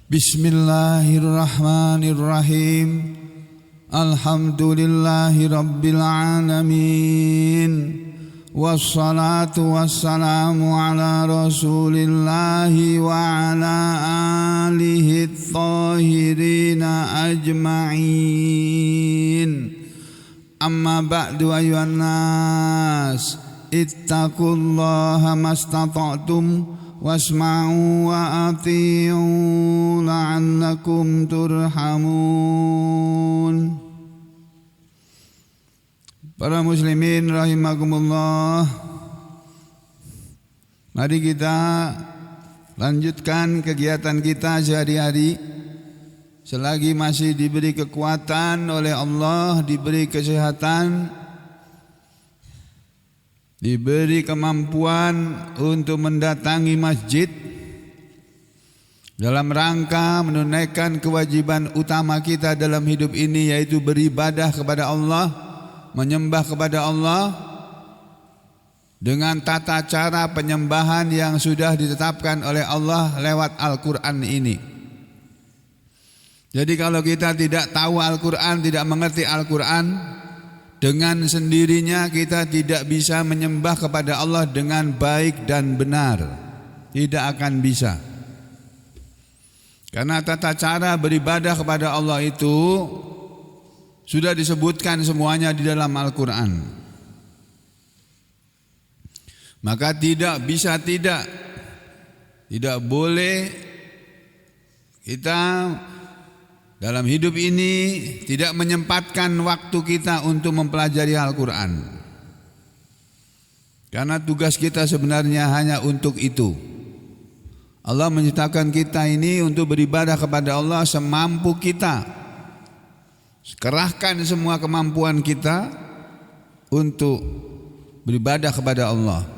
Bismillahirrahmanirrahim. Alhamdulillahi rabbil alamin. Wassalatu wassalamu ala rasulillahi wa ala alihi thahirina ajma'in. Amma ba'du ayuhan nas, ittaqullaha mastata'tum wasma'u wa ati'u la'allakum turhamun. Para muslimin rahimakumullah, mari kita lanjutkan kegiatan kita sehari-hari. Selagi masih diberi kekuatan oleh Allah, diberi kesehatan, diberi kemampuan untuk mendatangi masjid dalam rangka menunaikan kewajiban utama kita dalam hidup ini, yaitu beribadah kepada Allah, menyembah kepada Allah dengan tata cara penyembahan yang sudah ditetapkan oleh Allah lewat Al-Quran ini. Jadi kalau kita tidak tahu Al-Quran, tidak mengerti Al-Quran, dengan sendirinya kita tidak bisa menyembah kepada Allah dengan baik dan benar. Tidak akan bisa. Karena tata cara beribadah kepada Allah itu sudah disebutkan semuanya di dalam Al-Quran. Maka tidak boleh kita dalam hidup ini tidak menyempatkan waktu kita untuk mempelajari Al-Quran. Karena tugas kita sebenarnya hanya untuk itu. Allah menciptakan kita ini untuk beribadah kepada Allah semampu kita. Kerahkan semua kemampuan kita untuk beribadah kepada Allah.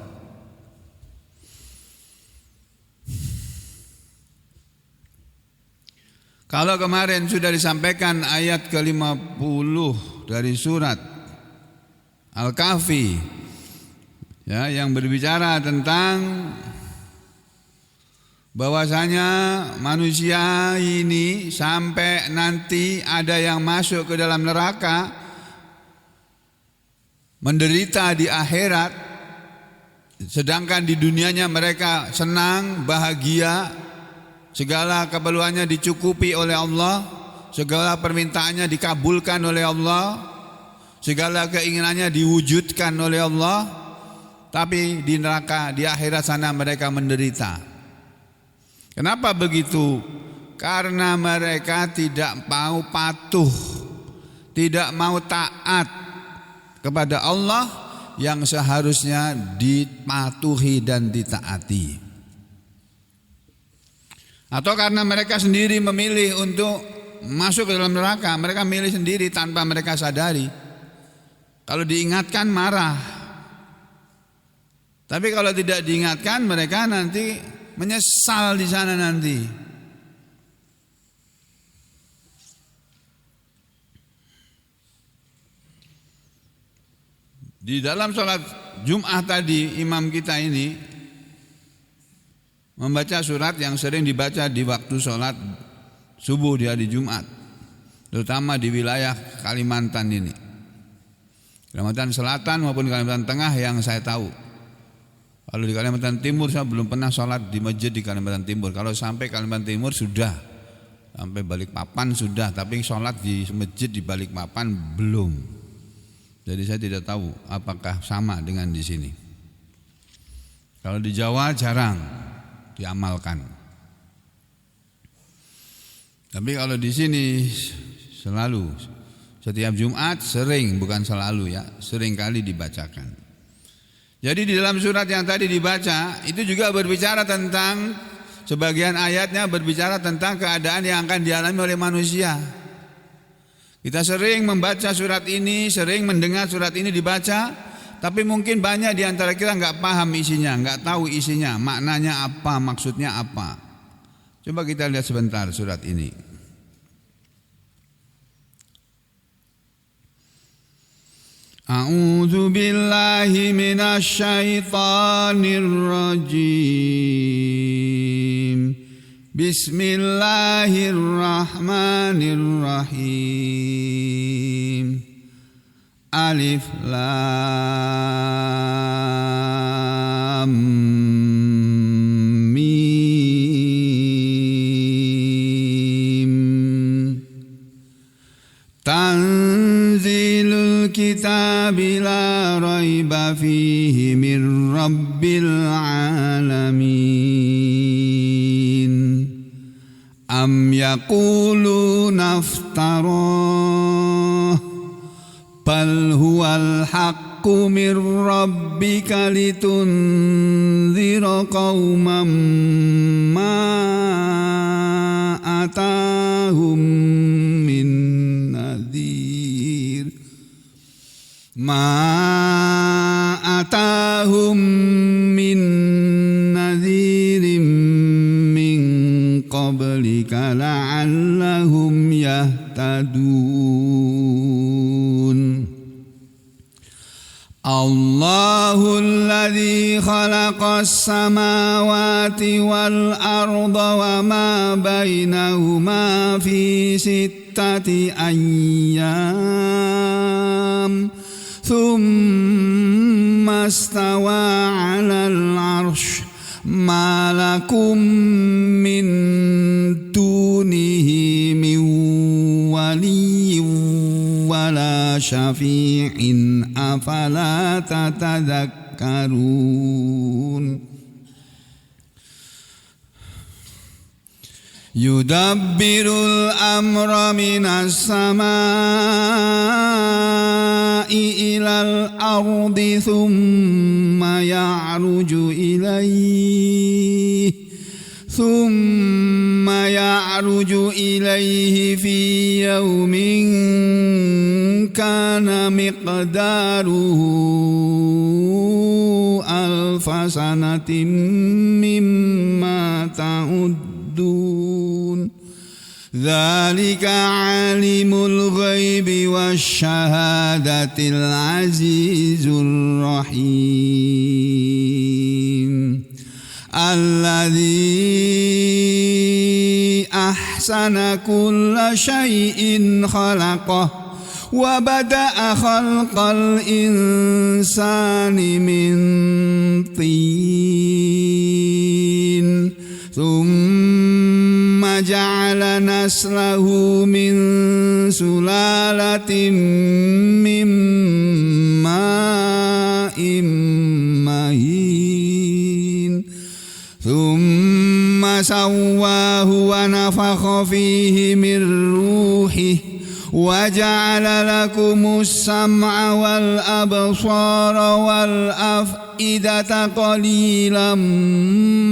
Kalau kemarin sudah disampaikan ayat ke-50 dari surat Al-Kahfi, ya, yang berbicara tentang bahwasanya manusia ini sampai nanti ada yang masuk ke dalam neraka, menderita di akhirat, sedangkan di dunianya mereka senang, bahagia, segala keperluannya dicukupi oleh Allah, segala permintaannya dikabulkan oleh Allah, segala keinginannya diwujudkan oleh Allah. Tapi di neraka, di akhirat sana mereka menderita. Kenapa begitu? Karena mereka tidak mau patuh, tidak mau taat kepada Allah yang seharusnya dipatuhi dan ditaati. Atau karena mereka sendiri memilih untuk masuk ke dalam neraka, mereka milih sendiri tanpa mereka sadari. Kalau diingatkan marah, tapi kalau tidak diingatkan mereka nanti menyesal di sana nanti. Di dalam sholat Jumat tadi, imam kita ini membaca surat yang sering dibaca di waktu sholat subuh di hari Jumat, terutama di wilayah Kalimantan ini, Kalimantan Selatan maupun Kalimantan Tengah yang saya tahu. Kalau di Kalimantan Timur saya belum pernah sholat di masjid di Kalimantan Timur. Kalau sampai Kalimantan Timur sudah, sampai Balikpapan sudah, tapi sholat di masjid di Balikpapan belum. Jadi saya tidak tahu apakah sama dengan di sini. Kalau di Jawa jarang diamalkan. Tapi kalau di sini selalu, setiap Jumat sering, bukan selalu ya, sering kali dibacakan. Jadi di dalam surat yang tadi dibaca itu juga berbicara tentang, sebagian ayatnya berbicara tentang keadaan yang akan dialami oleh manusia. Kita sering membaca surat ini, sering mendengar surat ini dibaca, tapi mungkin banyak di antara kita nggak paham isinya, nggak tahu isinya, maknanya apa, maksudnya apa. Coba kita lihat sebentar surat ini. A'udzu billahi minasy syaithanir rajim. Bismillahirrahmanirrahim. Alif Lam Mim. Tanzilul kitabi la raiba fihi min rabbil alamin. Am yaquluna iftarah bal huwal haqqu min rabbika litunzira qauman ma atahum min nadhir min qablika la'allahum yahtadun. Allahul ladzi khalaqas samawati wal arda wa ma bainahuma fi sittati ayyam thumma istawa 'alal 'arsy ma lakum min dunihi min waliyyin wala syafi'in afala tatadhakkarun. Yudabbirul amra minas samai ilal ardi thumma ya'ruju ilayhi fi yawmin kana miqdaruhu alfa sanatin mimma ta'uddun. Dzalika 'alimul ghaibi wasyahadatil azizur rahim. Alladzi ahsana kulla syai'in khalaqah wa bada'a khalqal insani min tin thumma ja'ala naslahu min sulalatin min ma'in mahin thumma sawwahu wa nafakha fihi min ruhihi wa ja'ala lakumus sam'a wal absara wal af'idata qalilan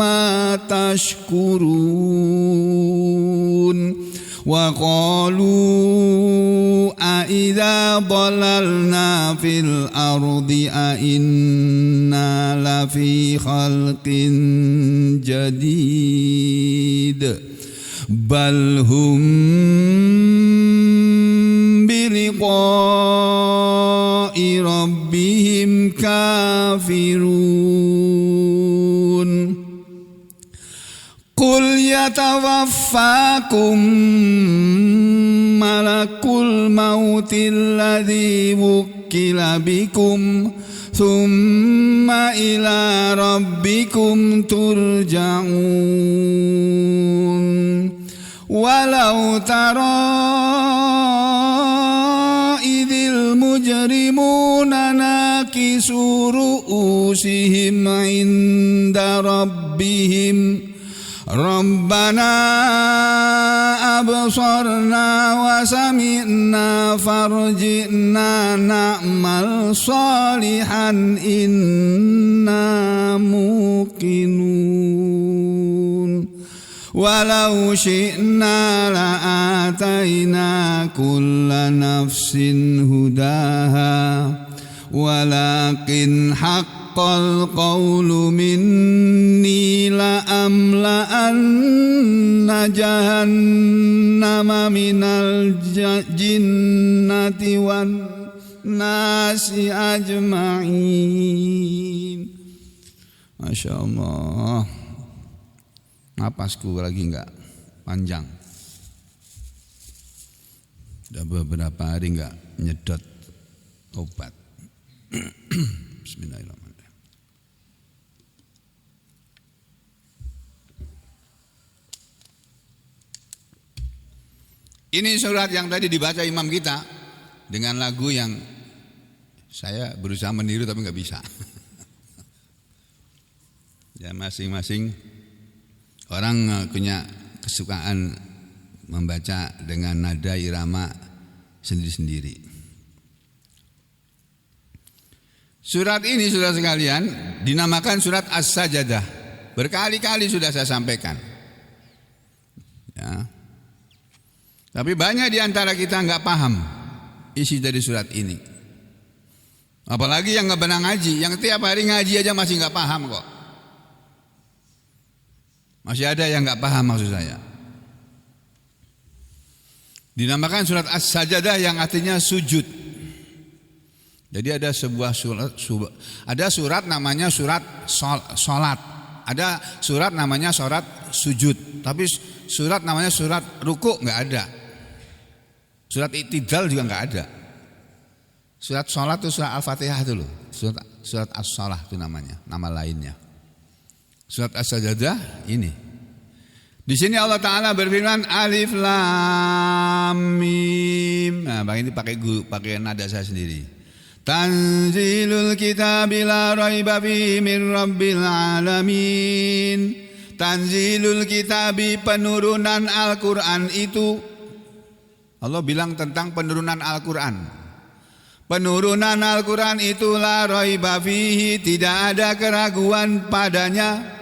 ma tashkurun. Wa qalu a idza dhalalna fil ardi a inna lafi khalqin jadid bal hum biliqa'i rabbihim kafirun. Qul yatawaffakum malakul mautil ladzi wukkila bikum thumma ila rabbikum turja'un. Walau tara idil mujrimuna nakisu ru'usihim inda rabbihim Rabbana absarna wa sami'na farji'na na'mal salihan inna muqinun. Walau syi'na la'atayna kulla nafsin hudaha walakin haqqal qawlu minni la'amla'anna jahannama minal jinnati wan nasi ajma'in. Masya Allah. Napasku lagi enggak? panjang. Sudah beberapa hari enggak nyedot obat. Bismillahirrahmanirrahim. Ini surat yang tadi dibaca imam kita dengan lagu yang saya berusaha meniru tapi nggak bisa. Ya, masing-masing orang punya kesukaan membaca dengan nada irama sendiri-sendiri. Surat ini, saudara sekalian, dinamakan surat As-Sajdah. Berkali-kali sudah saya sampaikan. Ya. Tapi banyak di antara kita nggak paham isi dari surat ini. Apalagi yang nggak pernah ngaji, yang tiap hari ngaji aja masih nggak paham kok. Masih ada yang nggak paham maksud saya. Dinamakan surat As-Sajdah yang artinya sujud. Jadi ada sebuah surat namanya surat salat. Ada surat namanya surat sujud. Tapi surat namanya surat ruku nggak ada. Surat I'tidal juga nggak ada. Surat salat itu surat Al-Fatihah itu loh. Surat As-Salah itu namanya, nama lainnya. Surat As-Sajdah ini. Di sini Allah Taala berfirman Alif Lam Mim. Nah, ini pakai nada saya sendiri. Tanzilul kitabi la raiba fihi min rabbil alamin. Tanzilul kitabi, penurunan Al-Qur'an itu. Allah bilang tentang penurunan Al-Qur'an. Penurunan Al-Qur'an itu la raiba fihi, tidak ada keraguan padanya.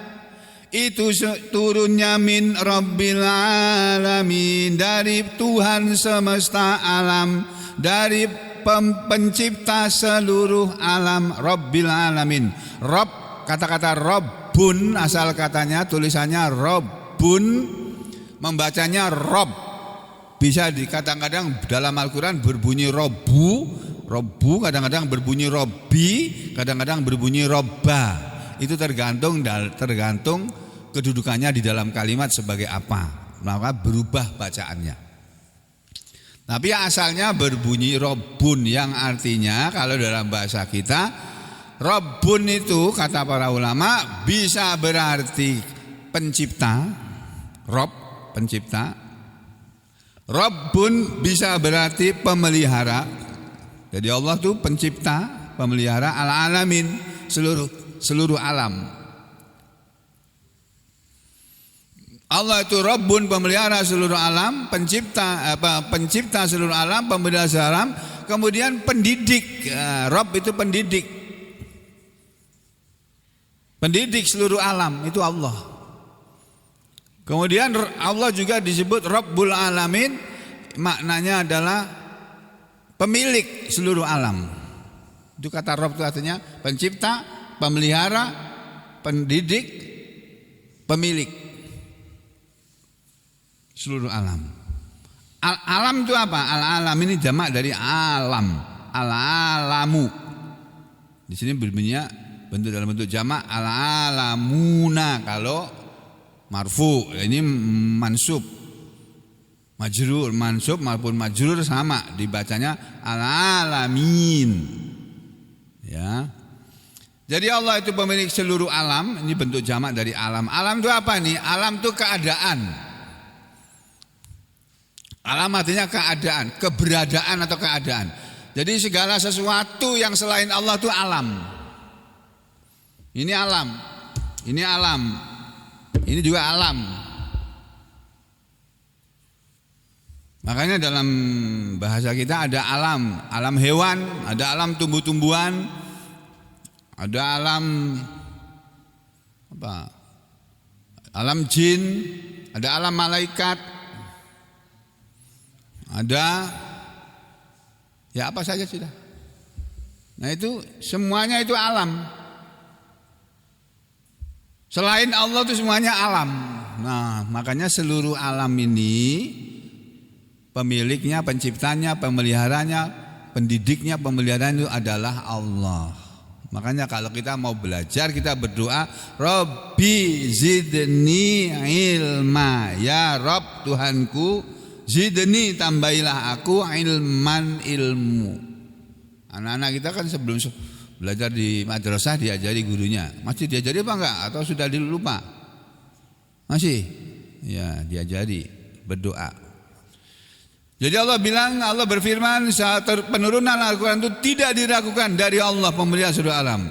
Itu turunnya min rabbil alamin, dari Tuhan semesta alam, dari pencipta seluruh alam, Rabbil alamin. Rob, kata-kata Robbun asal katanya, tulisannya Robbun, membacanya Rob. Bisa kadang-kadang dalam Al-Quran berbunyi Robbu, kadang-kadang berbunyi Robbi, kadang-kadang berbunyi Robba. Itu tergantung kedudukannya di dalam kalimat sebagai apa, maka berubah bacaannya. Tapi asalnya berbunyi Robbun, yang artinya kalau dalam bahasa kita Robbun itu kata para ulama bisa berarti pencipta, Rob pencipta. Robbun bisa berarti pemelihara. Jadi Allah itu pencipta, pemelihara al-alamin, seluruh alam. Allah itu Rabbun, pemelihara seluruh alam, pencipta seluruh alam, pemelihara seluruh alam, kemudian pendidik. Rabb itu pendidik. Pendidik seluruh alam itu Allah. Kemudian Allah juga disebut Rabbul Alamin, maknanya adalah pemilik seluruh alam. Itu kata Rabb itu artinya pencipta, pemelihara, pendidik, pemilik seluruh alam. Alam itu apa? Al-alam ini jamak dari alam. Al-alamu. Di sini berbunyinya dalam bentuk jamak al-alamuna kalau marfu. Ini mansub. Majrur, mansub maupun majrur sama dibacanya al-alamin. Ya. Jadi Allah itu pemilik seluruh alam. Ini bentuk jamak dari alam. Alam itu apa nih? Alam itu keadaan. Alam artinya keadaan, keberadaan atau keadaan. Jadi segala sesuatu yang selain Allah itu alam. Ini alam. Ini alam. Ini juga alam. Makanya dalam bahasa kita ada alam, alam hewan, ada alam tumbuh-tumbuhan, ada alam apa? Alam jin, ada alam malaikat, ada ya apa saja sudah. Nah itu semuanya itu alam. Selain Allah itu semuanya alam. Nah makanya seluruh alam ini pemiliknya, penciptanya, pemeliharanya, pendidiknya, pemeliharanya itu adalah Allah. Makanya kalau kita mau belajar kita berdoa, Rabbi zidni ilma. Ya Rabb Tuhanku, zidni tambahilah aku ilman ilmu. Anak-anak kita kan sebelum belajar di madrasah diajari gurunya. Masih diajari apa enggak? Atau sudah lupa? Masih? Ya, diajari berdoa. Jadi Allah bilang, Allah berfirman, saat penurunan Al-Quran itu tidak diragukan dari Allah pemelihara seluruh alam.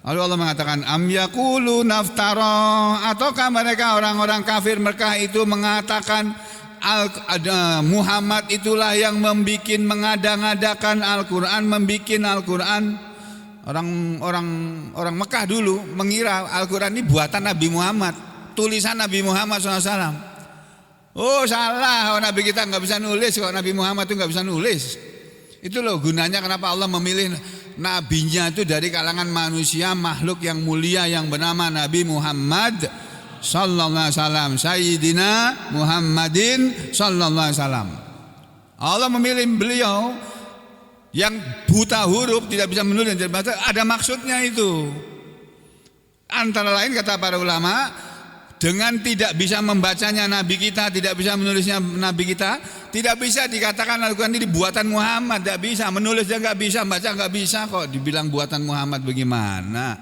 Lalu Allah mengatakan, am yaqulu naftara, ataukah mereka orang-orang kafir Mekah itu mengatakan Muhammad itulah yang mengada-ngadakan Al-Quran, membikin Al-Quran. Orang Mekah dulu mengira Al-Quran ini buatan Nabi Muhammad, tulisan Nabi Muhammad SAW. Oh salah, Nabi kita nggak bisa nulis, kok Nabi Muhammad itu nggak bisa nulis. Itu loh gunanya kenapa Allah memilih nabinya itu dari kalangan manusia, makhluk yang mulia yang bernama Nabi Muhammad sallallahu alaihi wasallam, Sayyidina Muhammadin sallallahu alaihi wasallam. Allah memilih beliau yang buta huruf, tidak bisa menulis, tidak baca, ada maksudnya itu. Antara lain kata para ulama, dengan tidak bisa membacanya Nabi kita, tidak bisa menulisnya Nabi kita, tidak bisa dikatakan Al-Quran ini buatan Muhammad, tidak bisa, menulisnya nggak bisa, baca nggak bisa, kok dibilang buatan Muhammad bagaimana?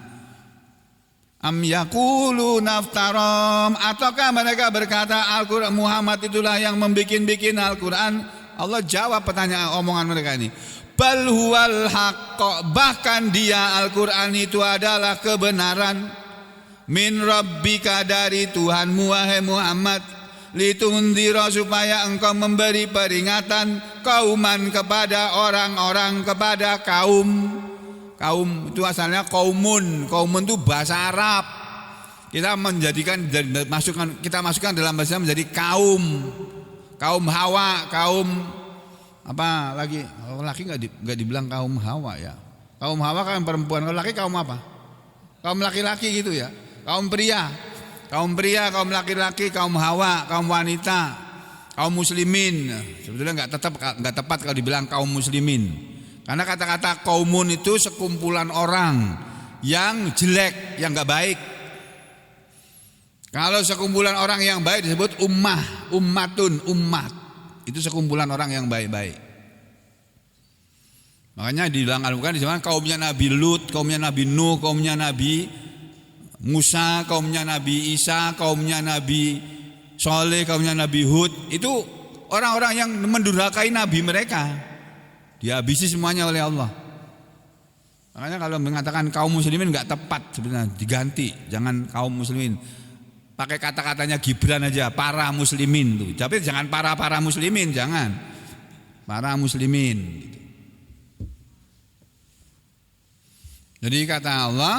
Am yaqulu naftaram, ataukah mereka berkata Al-Quran Muhammad itulah yang membikin Al-Quran? Allah jawab pertanyaan omongan mereka ini. Bal huwal haqq, bahkan dia Al-Quran itu adalah kebenaran. Min rabbika, dari Tuhanmu wahai Muhammad, litundira, supaya engkau memberi peringatan kauman, kepada orang-orang, kepada kaum. Kaum itu asalnya kaumun itu bahasa Arab. Kita masukkan dalam bahasa menjadi kaum Hawa, kaum apa lagi? Laki nggak dibilang kaum Hawa ya. Kaum Hawa kan perempuan, kalau laki kaum apa? Kaum laki-laki gitu ya. Kaum pria, kaum laki-laki, kaum Hawa, kaum wanita, kaum muslimin. Sebetulnya nggak tepat kalau dibilang kaum muslimin, karena kata-kata kaumun itu sekumpulan orang yang jelek, yang nggak baik. Kalau sekumpulan orang yang baik disebut umat. Itu sekumpulan orang yang baik-baik. Makanya di dalam Al-Quran disebut kaumnya Nabi Lut, kaumnya Nabi Nuh, kaumnya Nabi Musa, kaumnya Nabi Isa, kaumnya Nabi Soleh, kaumnya Nabi Hud. Itu orang-orang yang mendurhakai Nabi mereka, dihabisi semuanya oleh Allah. Makanya kalau mengatakan kaum muslimin nggak tepat sebenarnya, diganti, jangan kaum muslimin. Pakai kata-katanya Gibran aja, para muslimin tuh. Tapi jangan para muslimin, jangan. Para muslimin. Jadi kata Allah,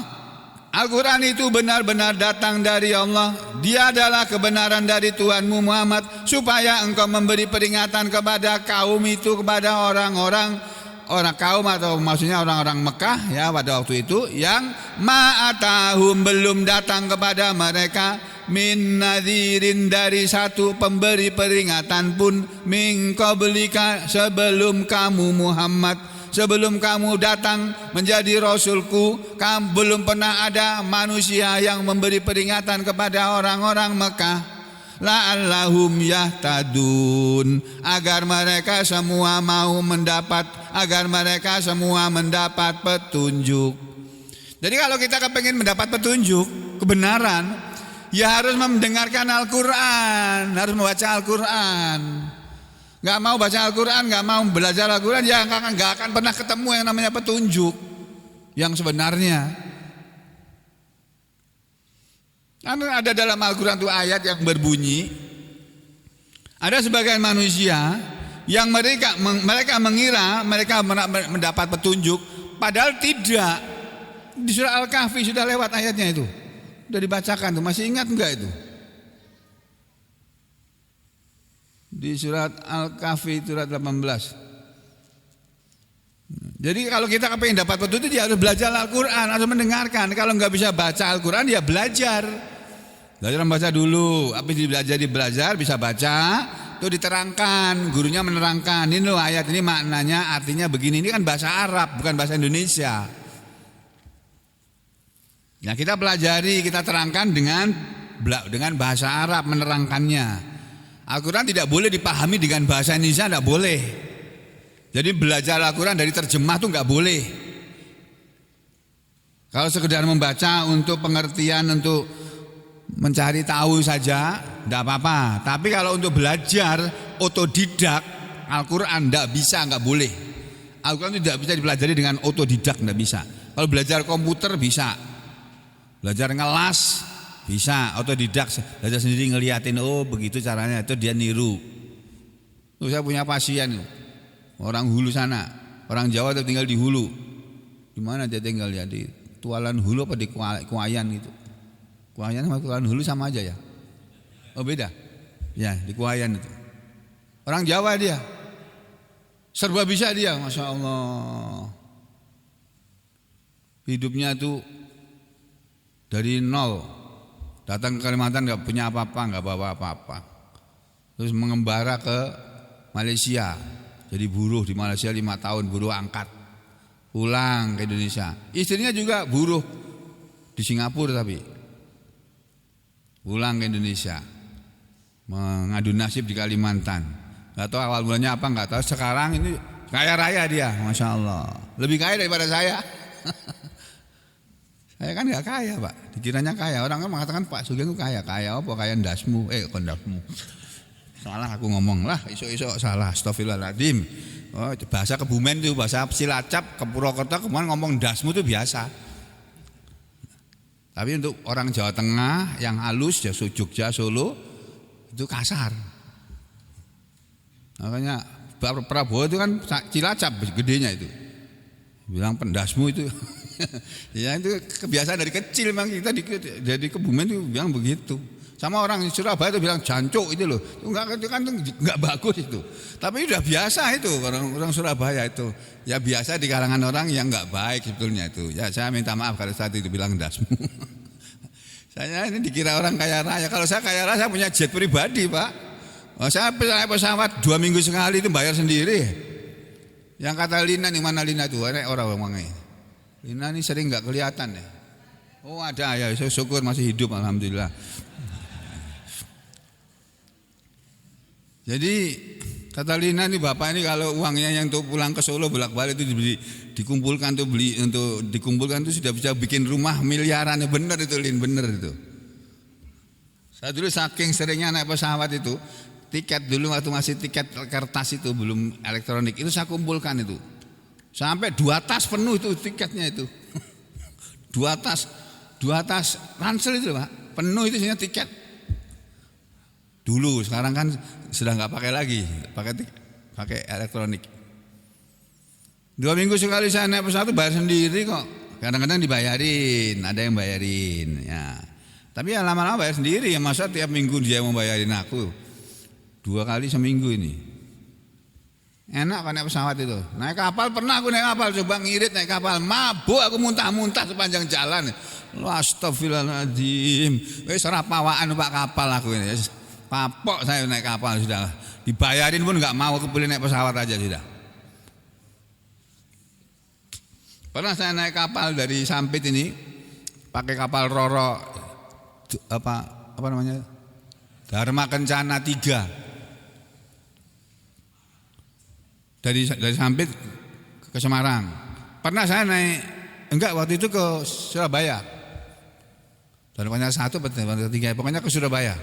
Al-Quran itu benar-benar datang dari Allah. Dia adalah kebenaran dari Tuhanmu Muhammad, supaya engkau memberi peringatan kepada kaum itu, kepada orang kaum atau maksudnya orang-orang Mekah ya pada waktu itu, yang ma'atahum, belum datang kepada mereka, min nadhirin, dari satu pemberi peringatan pun, min qablika, sebelum kamu Muhammad, sebelum kamu datang menjadi Rasulku, kamu belum pernah ada manusia yang memberi peringatan kepada orang-orang Mekah. La'allahum yahtadun, agar mereka semua mau mendapat, agar mereka semua mendapat petunjuk. Jadi kalau kita kepengen mendapat petunjuk, kebenaran, ya harus mendengarkan Al-Quran, harus membaca Al-Quran. Gak mau baca Al-Quran, gak mau belajar Al-Quran, ya gak akan pernah ketemu yang namanya petunjuk yang sebenarnya. Karena ada dalam Al-Quran itu ayat yang berbunyi, ada sebagian manusia yang mereka mengira mereka mendapat petunjuk, padahal tidak. Di surah Al-Kahfi sudah lewat ayatnya itu, sudah dibacakan tuh, masih ingat enggak itu? Di surat Al-Kahfi surat 18. Jadi kalau kita pengen dapat petunjuk, dia harus belajar Al-Quran, harus mendengarkan. Kalau nggak bisa baca Al-Quran, dia belajar membaca dulu. Habis belajar bisa baca, itu diterangkan, gurunya menerangkan. Ini loh ayat ini maknanya, artinya begini. Ini kan bahasa Arab, bukan bahasa Indonesia. Nah, kita pelajari, kita terangkan dengan bahasa Arab menerangkannya. Al-Quran tidak boleh dipahami dengan bahasa Indonesia, tidak boleh. Jadi belajar Al-Quran dari terjemah itu nggak boleh. Kalau sekedar membaca untuk pengertian, untuk mencari tahu saja, tidak apa-apa. Tapi kalau untuk belajar otodidak Al-Quran tidak bisa, nggak boleh. Al-Quran tidak bisa dipelajari dengan otodidak, tidak bisa. Kalau belajar komputer bisa. Belajar ngelas bisa, otodidak, belajar sendiri ngeliatin, oh begitu caranya, itu dia niru. Tuh, saya punya pasien, orang Hulu sana, orang Jawa itu tinggal di Hulu. Di mana dia tinggal ya, di Tualan Hulu apa di Kuayan gitu. Kuayan sama Tualan Hulu sama aja ya? Oh beda? Ya di Kuayan itu. Orang Jawa dia, serba bisa dia, Masya Allah. Hidupnya tuh dari nol, datang ke Kalimantan nggak punya apa-apa, nggak bawa apa-apa, terus mengembara ke Malaysia, jadi buruh di Malaysia 5 tahun, buruh angkat, pulang ke Indonesia. Istrinya juga buruh di Singapura tapi pulang ke Indonesia, mengadu nasib di Kalimantan. Nggak tahu awal mulanya apa, nggak tahu. Sekarang ini kaya raya dia, Masya Allah, lebih kaya daripada saya. Saya kan nggak kaya Pak, dikiranya kaya. Orang kan mengatakan Pak Sugeng itu kaya. Kaya apa? Kaya ndasmu, kondasmu. Salah aku ngomong lah, iso-iso salah. Astagfirullahaladzim. Oh, bahasa Kebumen itu, bahasa Cilacap, ke Purwokerto kemarin ngomong ndasmu itu biasa. Tapi untuk orang Jawa Tengah yang halus, ya Jogja, Solo, itu kasar. Makanya Prabowo itu kan Cilacap gedenya itu. Bilang pendasmu itu. Ya itu kebiasaan dari kecil memang kita jadi Kebumen itu bilang begitu. Sama orang Surabaya itu bilang jancuk itu loh. Itu kan enggak bagus itu. Tapi udah biasa itu orang Surabaya itu. Ya biasa di kalangan orang yang enggak baik sebetulnya itu. Ya saya minta maaf kalau saat itu bilang dasmu. Saya ini dikira orang kaya raya. Kalau saya kaya raya saya punya jet pribadi, Pak. Saya naik pesawat 2 minggu sekali itu bayar sendiri. Yang kata Lina nih, mana Lina tuh? Orang-orangnya. Lina ini sering nggak kelihatan ya. Oh ada ya, saya syukur masih hidup, alhamdulillah. Jadi kata Lina nih, bapak ini kalau uangnya yang untuk pulang ke Solo bolak-balik itu dikumpulkan tuh dikumpulkan tuh sudah bisa bikin rumah miliaran. Bener itu Lin, bener itu. Saya dulu saking seringnya naik pesawat itu, tiket dulu waktu masih tiket kertas itu belum elektronik itu saya kumpulkan itu. Sampai 2 tas penuh itu tiketnya itu. 2 tas ransel itu Pak, penuh itu isinya tiket. Dulu, sekarang kan sudah nggak pakai lagi, pakai elektronik. 2 minggu sekali saya naik pesawat itu bayar sendiri kok. Kadang-kadang dibayarin, ada yang bayarin. Ya. Tapi ya lama-lama bayar sendiri ya, masa tiap minggu dia mau bayarin aku 2 kali seminggu ini. Enak kan naik pesawat itu. Naik kapal pernah aku naik kapal, coba ngirit naik kapal, mabuk aku muntah-muntah sepanjang jalan. Astagfirullahaladzim. Wis ora pawaan numpak kapal aku ini. Papok saya naik kapal sudah. Dibayarin pun enggak mau, aku pilih naik pesawat aja sudah. Pernah saya naik kapal dari Sampit ini, pakai kapal Roro apa namanya? Dharma Kencana 3. Dari Sampit ke Semarang. Pernah saya naik, enggak waktu itu ke Surabaya. Dan pokoknya 1 atau 3, pokoknya ke Surabaya.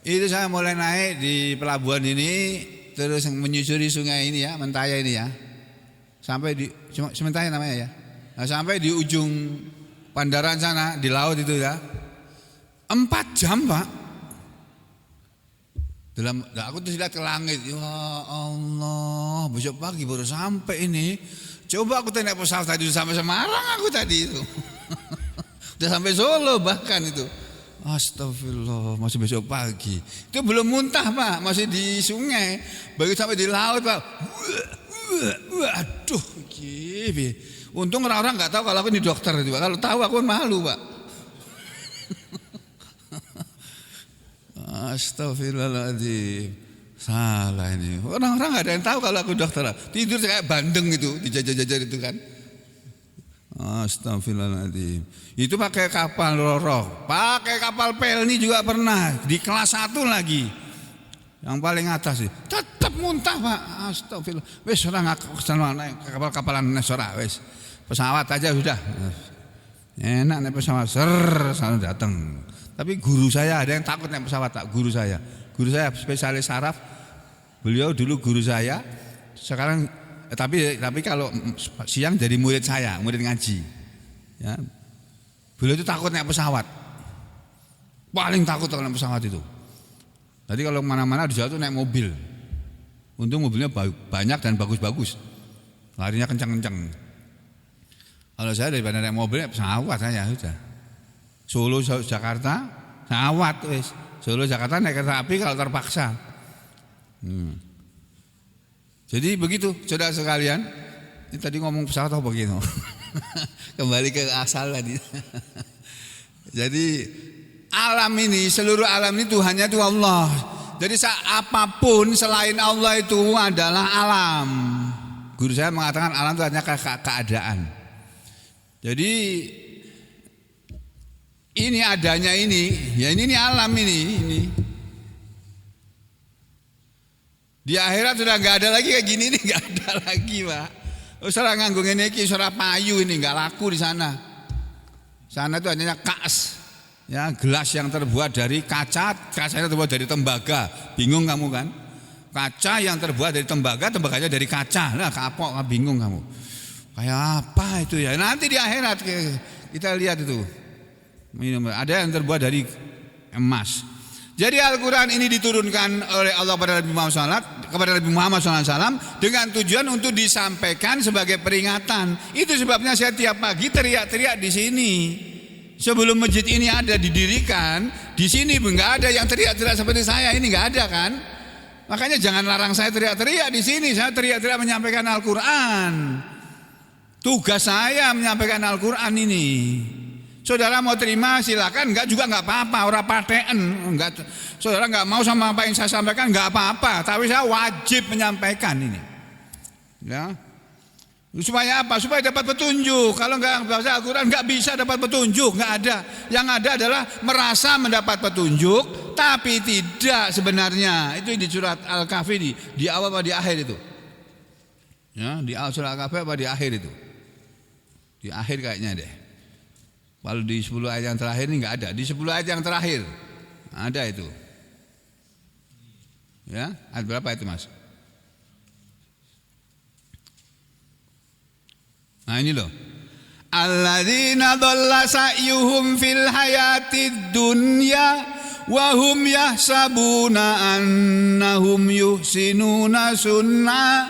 Itu saya mulai naik di pelabuhan ini, terus menyusuri sungai ini ya, Mentaya ini ya. Sampai di Sementaya namanya ya. Nah, sampai di ujung bandaran sana di laut itu ya. 4 jam, Pak. Aku tuh lihat ke langit, ya Allah, besok pagi baru sampai ini. Coba aku naik pesawat tadi sampai Semarang aku tadi itu. Udah sampai Solo bahkan itu. Astagfirullah, masih besok pagi. Itu belum muntah Pak, masih di sungai. Begitu sampai di laut Pak. Waduh, gini. Untung orang-orang nggak tahu kalau aku ini dokter itu Pak. Kalau tahu aku malu Pak. Astagfirullahaladzim. Salah ini. Orang-orang gak ada yang tahu kalau aku dokter. Tidur kayak bandeng itu, dijajah-jajah itu kan. Astagfirullahaladzim. Itu pakai kapal roro, pakai kapal pelni juga pernah, di kelas 1 lagi. Yang paling atas sih, tetap muntah Pak. Astagfirullah. Wes ora naik kapal-kapalan nesora wes. Pesawat aja sudah. Enak naik pesawat, selalu datang. Tapi guru saya ada yang takut naik pesawat, tak guru saya. Guru saya spesialis saraf. Beliau dulu guru saya. Sekarang tapi kalau siang jadi murid saya, murid ngaji. Ya. Beliau itu takut naik pesawat. Paling takut kalau naik pesawat itu. Tadi kalau mana-mana di Jawa itu naik mobil. Untung mobilnya banyak dan bagus-bagus. Larinya kencang-kencang. Kalau saya daripada naik mobil naik pesawat saya sudah. Solo Jakarta pesawat wis. Solo Jakarta naik kereta api kalau terpaksa. Jadi begitu saudara sekalian. Ini tadi ngomong pesawat apa begitu? Kembali ke asal tadi. Jadi alam ini, seluruh alam ini Tuhannya itu Allah. Jadi apapun selain Allah itu adalah alam. Guru saya mengatakan alam itu hanya keadaan. Jadi ini adanya ini, ya ini alam ini. Di akhirat sudah nggak ada lagi kayak gini nih, nggak ada lagi Pak. Usah nganggo ngene iki, usah payu ini nggak laku di sana. Sana itu hanya kaas. Ya, gelas yang terbuat dari kaca, kacanya terbuat dari tembaga. Bingung kamu kan? Kaca yang terbuat dari tembaga, tembaganya dari kaca. Nah, kapok, bingung kamu. Kayak apa itu ya? Nanti di akhirat kita lihat itu. Ada yang terbuat dari emas. Jadi Al-Quran ini diturunkan oleh Allah kepada Nabi Muhammad SAW dengan tujuan untuk disampaikan sebagai peringatan. Itu sebabnya saya tiap pagi teriak-teriak di sini. Sebelum masjid ini ada didirikan, di sini enggak ada yang teriak-teriak seperti saya ini, enggak ada kan? Makanya jangan larang saya teriak-teriak di sini. Saya teriak-teriak menyampaikan Al-Quran. Tugas saya menyampaikan Al-Quran ini. Saudara mau terima silakan, enggak juga enggak apa-apa, ora paten. Enggak, saudara enggak mau sama apa yang saya sampaikan enggak apa-apa, tapi saya wajib menyampaikan ini. Ya. Supaya apa? Supaya dapat petunjuk. Kalau enggak baca Al-Quran enggak bisa dapat petunjuk, enggak ada. Yang ada adalah merasa mendapat petunjuk tapi tidak sebenarnya. Itu di surat Al-Kahfi di awal apa di akhir itu? Ya, di awal surat Al-Kahfi apa di akhir itu? Di akhir kayaknya deh. Kalau di 10 ayat yang terakhir ini enggak ada. Di 10 ayat yang terakhir ada itu. Ya, ayat berapa itu Mas? Nah ini loh. Alladzina dhalla sa'yuhum fil hayatid dunya wa hum yahsabuna annahum yuhsinuna sunna.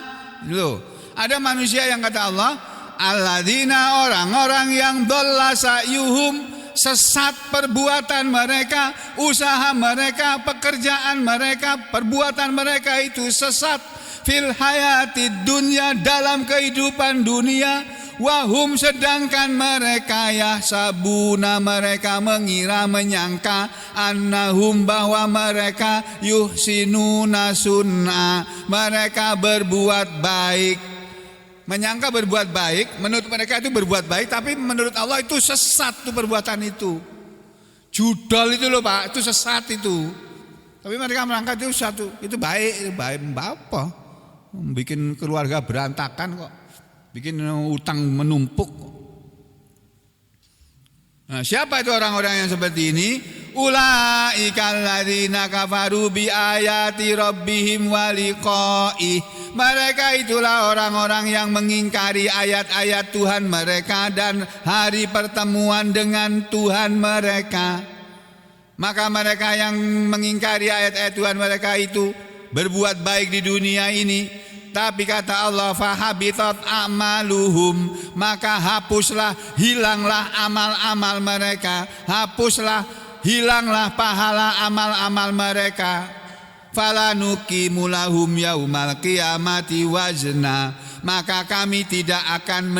Loh, ada manusia yang kata Allah, alladzina orang-orang yang dhalla sa'yuhum, sesat perbuatan mereka, usaha mereka, pekerjaan mereka, perbuatan mereka itu sesat fil hayatid dunya, dalam kehidupan dunia. Wahum, sedangkan mereka yahsabuna, mereka mengira, menyangka, annahum, bahwa mereka yuhsinuna sunna, mereka berbuat baik. Menyangka berbuat baik, menurut mereka itu berbuat baik, tapi menurut Allah itu sesat itu perbuatan itu. Judol itu loh Pak, itu sesat itu. Tapi mereka merangkak itu itu baik apa? Bikin keluarga berantakan kok. Bikin utang menumpuk. Nah, siapa itu orang-orang yang seperti ini? Ulaikal ladzina kafaru bi ayati rabbihim wa liqa'ih. Mereka itulah orang-orang yang mengingkari ayat-ayat Tuhan mereka dan hari pertemuan dengan Tuhan mereka. Maka mereka yang mengingkari ayat-ayat Tuhan mereka itu berbuat baik di dunia ini. Tapi kata Allah, fahabitat a'maluhum, maka hapuslah, hilanglah amal-amal mereka, hapuslah, hilanglah pahala amal-amal mereka. Falanuqimu lahum yaumal qiyamati wazna, maka kami tidak akan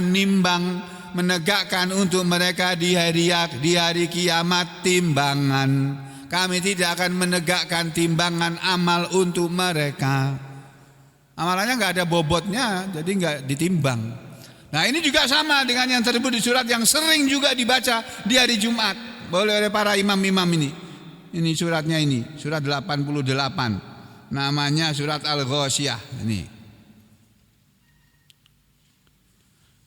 menegakkan untuk mereka di hari kiamat timbangan. Kami tidak akan menegakkan timbangan amal untuk mereka. Amalannya enggak ada bobotnya, jadi enggak ditimbang. Nah ini juga sama dengan yang tersebut di surat yang sering juga dibaca di hari Jumat oleh para imam-imam ini. Ini suratnya ini, surat 88. Namanya surat Al-Ghasyiyah ini.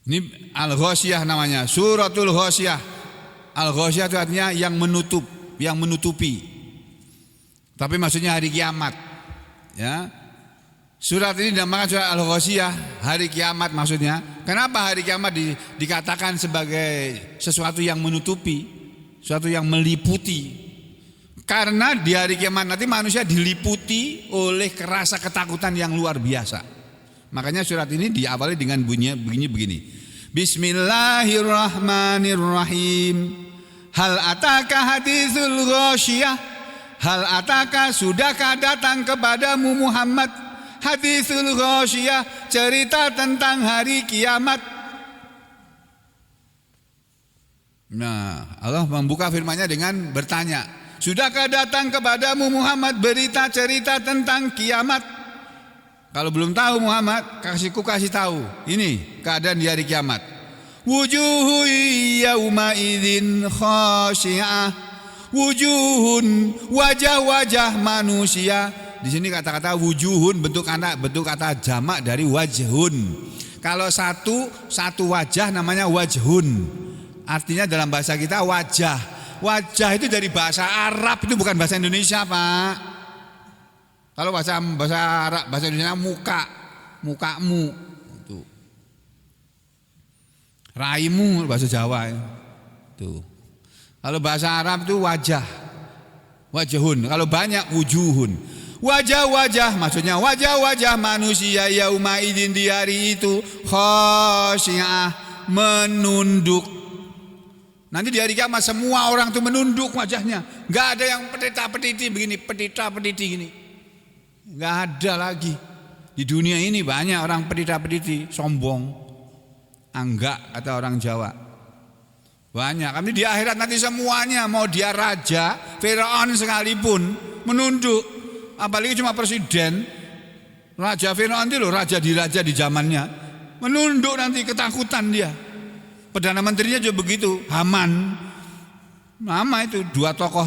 Ini Al-Ghasyiyah namanya, suratul Ghasyiyah. Al-Ghasyiyah itu artinya yang menutup, yang menutupi. Tapi maksudnya hari kiamat. Ya. Surat ini dinamakan surat Al-Ghasyiyah, hari kiamat maksudnya. Kenapa hari kiamat dikatakan sebagai sesuatu yang menutupi, sesuatu yang meliputi? Karena di hari kiamat nanti manusia diliputi oleh rasa ketakutan yang luar biasa. Makanya surat ini diawali dengan bunyi begini. Bismillahirrahmanirrahim. Hal ataka haditsul ghasyiyah. Hal ataka sudahkah datang kepadamu Muhammad haditsul ghasyiyah, cerita tentang hari kiamat. Nah, Allah membuka firman-Nya dengan bertanya, sudahkah datang kepadamu Muhammad berita cerita tentang kiamat? Kalau belum tahu Muhammad, kasih tahu. Ini keadaan di hari kiamat. Wujuhu yauma idzin khashi'ah. Wujuhun, wajah-wajah manusia. Di sini kata-kata wujuhun bentuk kata jamak dari wajhun. Kalau satu wajah namanya wajhun. Artinya dalam bahasa kita wajah. Wajah itu dari bahasa Arab, itu bukan bahasa Indonesia, Pak. Kalau bahasa Arab, bahasa Indonesia mukamu itu. Raimu bahasa Jawa itu. Kalau bahasa Arab itu wajah. Wajhun. Kalau banyak wujuhun. Wajah-wajah maksudnya wajah-wajah manusia yauma idzin di hari itu khasyi'ah, menunduk. Nanti di hari kiamat semua orang itu menunduk wajahnya. Enggak ada yang petita-petiti begini, petita-petiti gini. Enggak ada lagi. Di dunia ini banyak orang petita-petiti, sombong. Anggak kata orang Jawa. Banyak. Tapi di akhirat nanti semuanya, mau dia raja, Firaun sekalipun menunduk. Apalagi cuma presiden. Raja Firaun itu loh, raja di zamannya. Menunduk nanti, ketakutan dia. Perdana menterinya juga begitu, Haman. Nama itu dua tokoh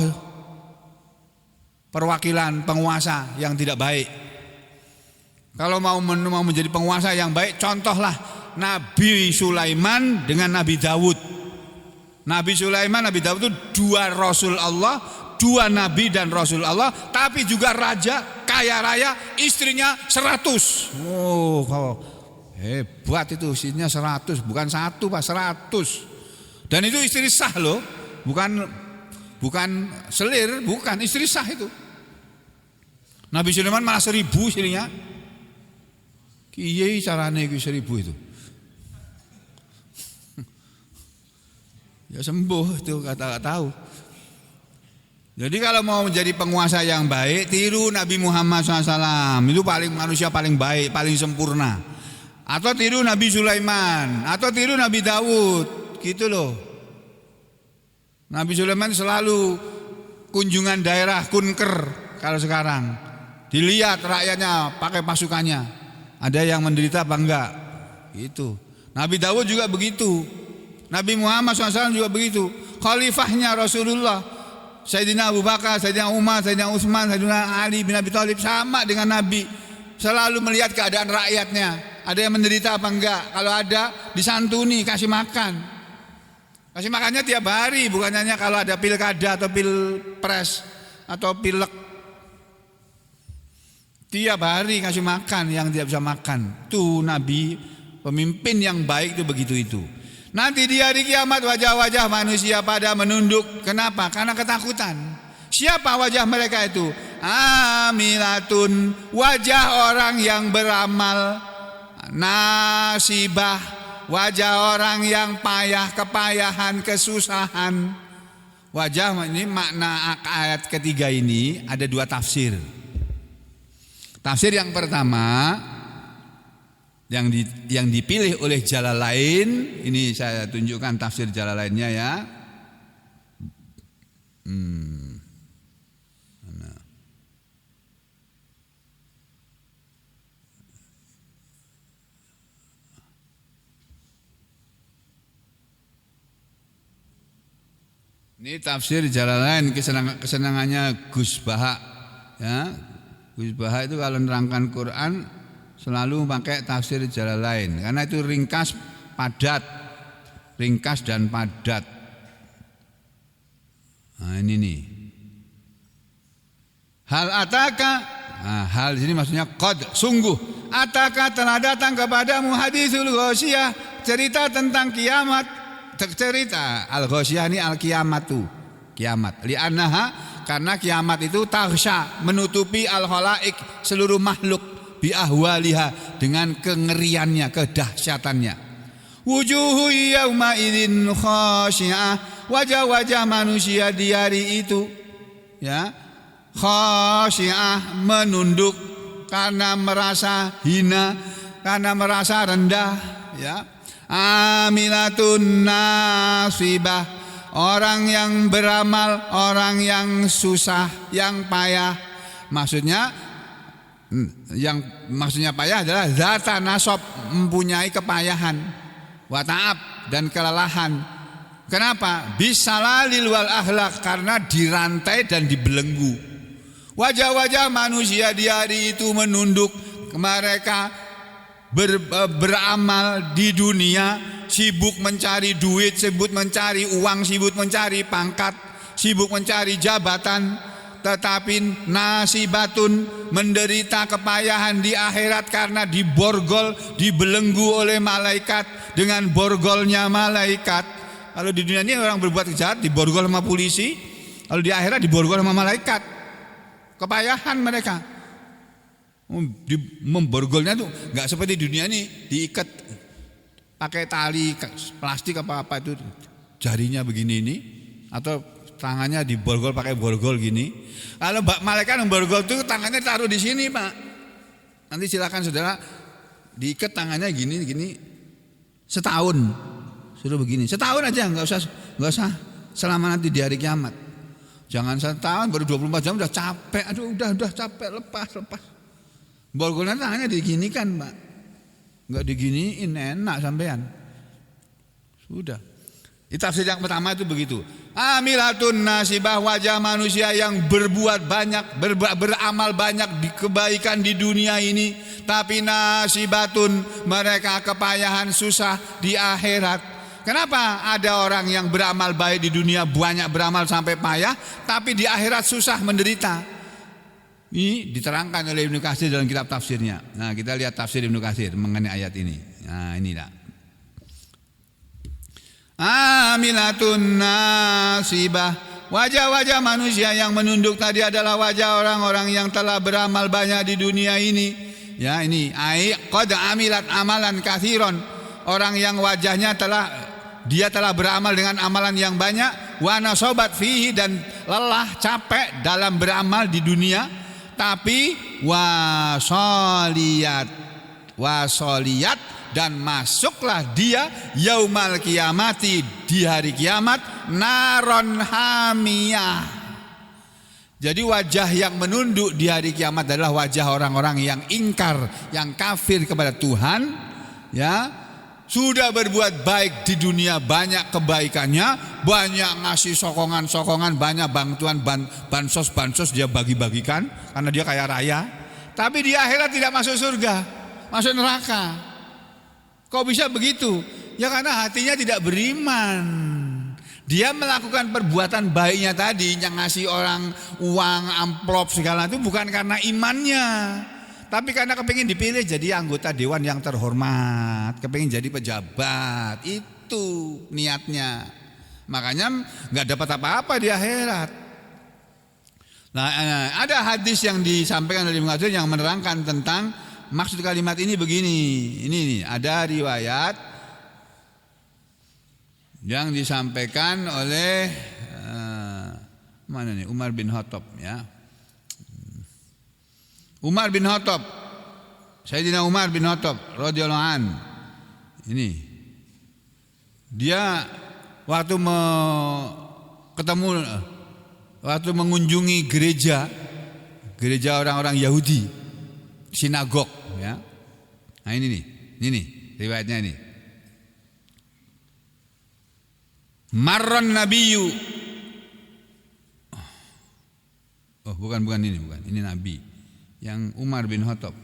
perwakilan penguasa yang tidak baik. Kalau mau menjadi penguasa yang baik, contohlah Nabi Sulaiman dengan Nabi Daud. Nabi Sulaiman, Nabi Daud itu dua Rasul Allah, dua Nabi dan Rasul Allah, tapi juga raja, kaya raya, istrinya 100. Oh, hebat itu, istrinya 100, bukan satu Pak, 100. Dan itu istri sah loh, bukan selir, bukan istri sah itu. Nabi Sulaiman malah 1000 istrinya. Kiye carane iku 1000 itu. Ya sembuh itu kata tahu. Jadi kalau mau menjadi penguasa yang baik, tiru Nabi Muhammad SAW. Itu manusia paling baik, paling sempurna. Atau tiru Nabi Sulaiman, atau tiru Nabi Daud, gitu loh. Nabi Sulaiman selalu kunjungan daerah kunker kalau sekarang. Dilihat rakyatnya pakai pasukannya. Ada yang menderita apa enggak? Itu. Nabi Daud juga begitu. Nabi Muhammad SAW juga begitu. Khalifahnya Rasulullah, Sayyidina Abu Bakar, Sayyidina Umar, Sayyidina Utsman, Sayyidina Ali bin Abi Thalib sama dengan Nabi. Selalu melihat keadaan rakyatnya. Ada yang menderita apa enggak? Kalau ada, disantuni, kasih makan. Kasih makannya tiap hari, bukan hanya kalau ada pilkada atau pilpres atau pilek. Tiap hari kasih makan yang tidak bisa makan. Tuh Nabi, pemimpin yang baik itu begitu itu. Nanti di hari kiamat wajah-wajah manusia pada menunduk. Kenapa? Karena ketakutan. Siapa wajah mereka itu? Amilatun, wajah orang yang beramal. Nasibah, wajah orang yang payah, kepayahan, kesusahan. Wajah ini makna ayat ketiga ini ada dua tafsir. Tafsir yang pertama yang dipilih oleh Jalalain, ini saya tunjukkan tafsir Jalalainnya ya. Ini tafsir Jalalain, kesenangannya Gus Baha. Ya, Gus Baha itu kalau nerangkan Quran selalu pakai tafsir Jalalain karena itu ringkas, padat, ringkas dan padat. Nah, ini nih. Hal ataka, hal ini maksudnya qad, sungguh. Ataka telah datang kepadamu hadisul ghasyiyah, cerita tentang kiamat. Cerita al-ghasyiyah ini al-kiamatu, kiamat. Li'annaha, karena kiamat itu taghsya, menutupi al-khalaik, seluruh makhluk, bi ahwaliha, dengan kengeriannya, kedahsyatannya. Wujuhu yauma idzin khasyiyah, wajah-wajah manusia di hari itu ya khasyiyah, menunduk karena merasa hina, karena merasa rendah, ya. Amilatun nasibah, orang yang beramal, orang yang susah, yang payah. Maksudnya payah adalah zata nasab, mempunyai kepayahan, wa ta'ab, dan kelelahan. Kenapa? Bisalalil wal akhlak, karena dirantai dan dibelenggu. Wajah-wajah manusia di hari itu menunduk, mereka beramal di dunia, sibuk mencari duit, sibuk mencari uang, sibuk mencari pangkat, sibuk mencari jabatan, tetapi nasibatun, menderita kepayahan di akhirat karena diborgol, dibelenggu oleh malaikat dengan borgolnya malaikat. Kalau di dunia ini orang berbuat jahat diborgol sama polisi, kalau di akhirat diborgol sama malaikat. Kepayahan mereka. Memborgolnya tuh nggak seperti dunia ini diikat pakai tali plastik apa itu, jarinya begini ini, atau tangannya diborgol pakai borgol gini. Kalau malaikat memborgol tuh tangannya taruh di sini, Pak. Nanti silakan saudara diikat tangannya gini setahun, suruh begini setahun aja, nggak usah selama nanti di hari kiamat. Jangan setahun baru 24 jam udah capek. Aduh udah capek, lepas. Borgolnya tangannya diginikan, Pak. Enggak diginiin, enak sampean. Sudah. Itu tafsir yang pertama itu begitu. Amilatun nasibah, wajah manusia yang berbuat banyak, beramal banyak di kebaikan di dunia ini, tapi nasibatun, mereka kepayahan susah di akhirat. Kenapa ada orang yang beramal baik di dunia, banyak beramal sampai payah, tapi di akhirat susah, menderita? Ini diterangkan oleh Ibnu Katsir dalam kitab tafsirnya. Nah, kita lihat tafsir Ibnu Katsir mengenai ayat ini. Nah, inilah. Amilatun nasibah, wajah-wajah manusia yang menunduk tadi adalah wajah orang-orang yang telah beramal banyak di dunia ini. Ya, ini qad amilat amalan katsiron, orang yang wajahnya dia telah beramal dengan amalan yang banyak, wa nasobat fihi, dan lelah capek dalam beramal di dunia, tapi wasoliyat, dan masuklah dia yaumal kiamati, di hari kiamat, naron hamiyah. Jadi wajah yang menunduk di hari kiamat adalah wajah orang-orang yang ingkar, yang kafir kepada Tuhan, ya. Sudah berbuat baik di dunia, banyak kebaikannya, banyak ngasih sokongan, banyak bantuan, bansos dia bagi-bagikan karena dia kaya raya. Tapi di akhirat tidak masuk surga, masuk neraka. Kok bisa begitu? Ya karena hatinya tidak beriman. Dia melakukan perbuatan baiknya tadi, yang ngasih orang uang, amplop segala itu bukan karena imannya, tapi karena kepingin dipilih jadi anggota dewan yang terhormat, kepingin jadi pejabat, itu niatnya. Makanya nggak dapat apa-apa di akhirat. Nah, ada hadis yang disampaikan oleh Ibnu Katsir yang menerangkan tentang maksud kalimat ini begini. Ini nih, ada riwayat yang disampaikan oleh mana nih, Umar bin Khattab, ya. Umar bin Khattab, Sayyidina Umar bin Khattab radhiyallahu an. Ini dia waktu waktu mengunjungi gereja orang-orang Yahudi, sinagog, ya. Nah ini nih riwayatnya ini. Marron Nabiyyu bukan ini, bukan. Ini Nabi. Yang Umar bin Khattab.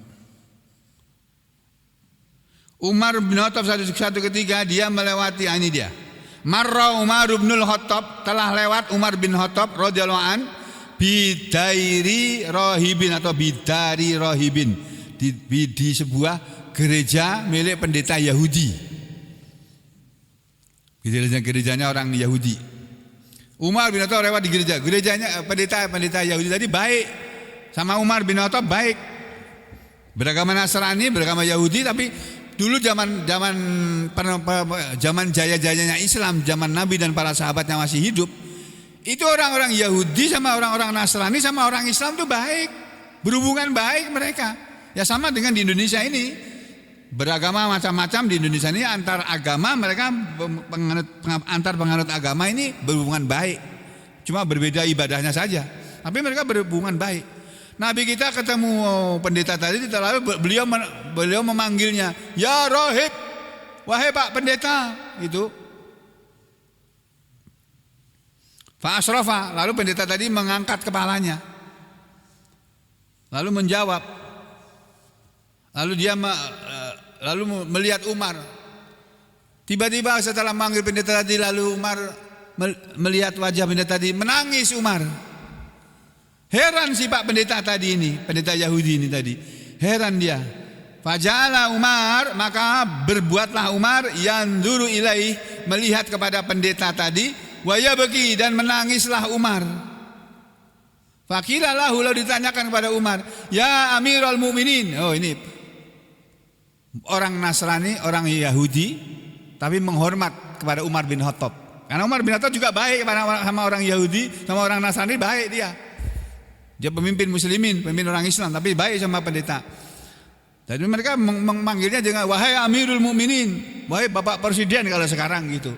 Umar bin Khattab satu ketika dia melewati, ini dia. Marra Umar bin Khattab, telah lewat Umar bin Khattab radhiyallahu an bidairi rahibin atau bidari rahibin di sebuah gereja milik pendeta Yahudi. Gerejanya orang Yahudi. Umar bin Khattab lewat di gerejanya pendeta Yahudi tadi baik sama Umar bin Khattab, baik, beragama Nasrani, beragama Yahudi, tapi dulu zaman jaya-jayanya Islam, zaman Nabi dan para sahabatnya masih hidup, itu orang-orang Yahudi sama orang-orang Nasrani sama orang Islam itu baik, berhubungan baik mereka. Ya sama dengan di Indonesia ini, beragama macam-macam di Indonesia ini, antar agama mereka, antar penganut agama ini berhubungan baik, cuma berbeda ibadahnya saja, tapi mereka berhubungan baik. Nabi kita ketemu pendeta tadi, lalu beliau memanggilnya, ya rohib, wahai Pak Pendeta, itu. Fa asrafa, lalu pendeta tadi mengangkat kepalanya, lalu menjawab, lalu dia melihat Umar. Tiba-tiba setelah memanggil pendeta tadi, lalu Umar melihat wajah pendeta tadi, menangis Umar. Heran si Pak Pendeta tadi ini, pendeta Yahudi ini tadi. Heran dia. Fajala Umar, maka berbuatlah Umar yanduru ilaih, melihat kepada pendeta tadi, wa yabki, dan menangislah Umar. Fakila lahu, lalu ditanyakan kepada Umar, ya Amirul Mukminin. Oh, ini orang Nasrani, orang Yahudi, tapi menghormat kepada Umar bin Khattab. Karena Umar bin Khattab juga baik sama orang Yahudi, sama orang Nasrani, baik dia. Dia pemimpin muslimin, pemimpin orang Islam, tapi baik sama pendeta. Jadi mereka memanggilnya dengan wahai Amirul Mukminin, wahai Bapak Presiden kalau sekarang gitu.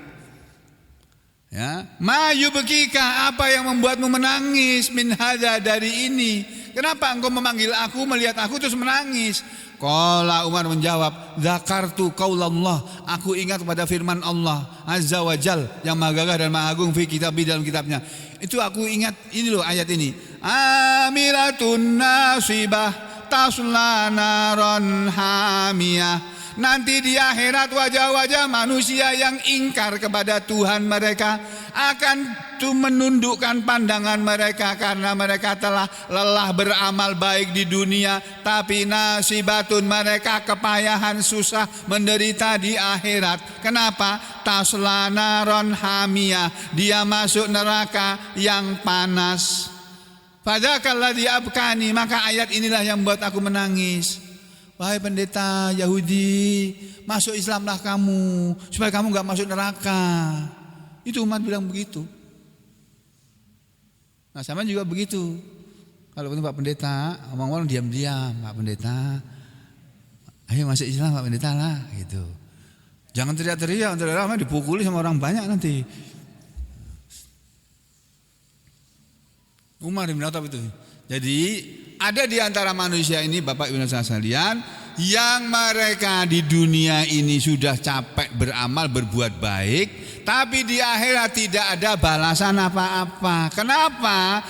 Ya, ma yubkika, apa yang membuatmu menangis min hadza, dari ini? Kenapa engkau memanggil aku, melihat aku terus menangis? Qala, Umar menjawab, zakartu qaulallah, aku ingat pada firman Allah azza wa jal, yang maha gagah dan maha agung, fi kitabi, dalam kitabnya. Itu aku ingat, ini loh ayat ini. Amilatun nasibah tasla naron hamiyah. Nanti di akhirat wajah-wajah manusia yang ingkar kepada Tuhan mereka akan menundukkan pandangan mereka karena mereka telah lelah beramal baik di dunia, tapi nasibatun, mereka kepayahan, susah, menderita di akhirat. Kenapa? Tasla naron hamiyah, dia masuk neraka yang panas. Fadzakalladzi abkani, maka ayat inilah yang membuat aku menangis. Wahai pendeta Yahudi, masuk Islamlah kamu, supaya kamu gak masuk neraka. Itu Umar bilang begitu. Nah sama juga begitu. Kalau ketemu Pak Pendeta, ngomong-ngomong diam-diam, Pak Pendeta, ayo masuk Islam Pak Pendeta lah, gitu. Jangan teriak-teriak, teriak dipukuli sama orang banyak nanti. Umar bin Khattab itu. Jadi ada di antara manusia ini, Bapak Ibu sekalian, yang mereka di dunia ini sudah capek beramal, berbuat baik, tapi di akhirat tidak ada balasan apa-apa. Kenapa?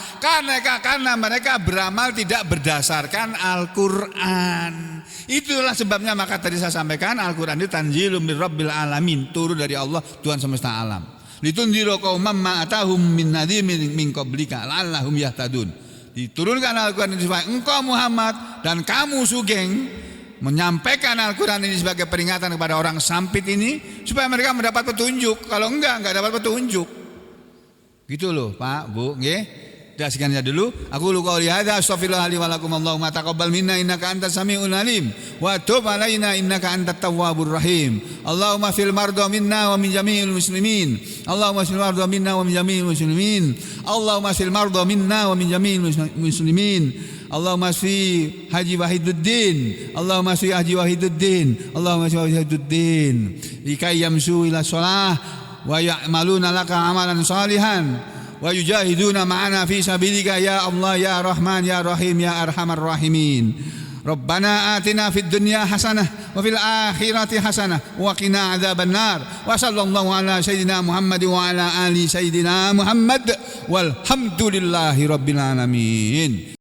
Karena mereka beramal tidak berdasarkan Al-Quran. Itulah sebabnya, maka tadi saya sampaikan, Al-Quran itu tanzilum mir rabbil alamin, turun dari Allah, Tuhan semesta alam. Litunziru qauman ma atahum min nadhirin min qablika la'allahum yahtadun. Diturunkan Al-Quran ini supaya engkau Muhammad dan kamu Sugeng menyampaikan Al-Quran ini sebagai peringatan kepada orang sampit ini, supaya mereka mendapat petunjuk. Kalau enggak dapat petunjuk. Gitu loh Pak, Bu, nggih. Dah sekian saja dulu. Aku lu qauli hadza astaghfirullah li wa lakum, Allahumma taqabbal minna innaka antas samiul alim wa tub alaina innaka antat tawwabur rahim. Allahumma fil marda minna wa min jami'il muslimin. Allahumma fil marda minna wa min jami'il muslimin. Allahumma fil marda minna wa min jami'il muslimin. Allahumma fi Haji Wahiduddin. Allahumma fi Haji Wahiduddin. Allahumma fi Wahiduddin. Likai yamsu ila shalah wa ya'maluna laka amalan salihan. Wa yujahiduna ma'ana fi sabilika ya Allah ya Rahman ya Rahim ya Arhamar Rahimin. Rabbana atina fid dunya hasanah wa fil akhirati hasanah wa qina adzabannar. Wa sallallahu ala sayyidina Muhammad wa ala ali sayyidina Muhammad walhamdulillahi rabbil alamin.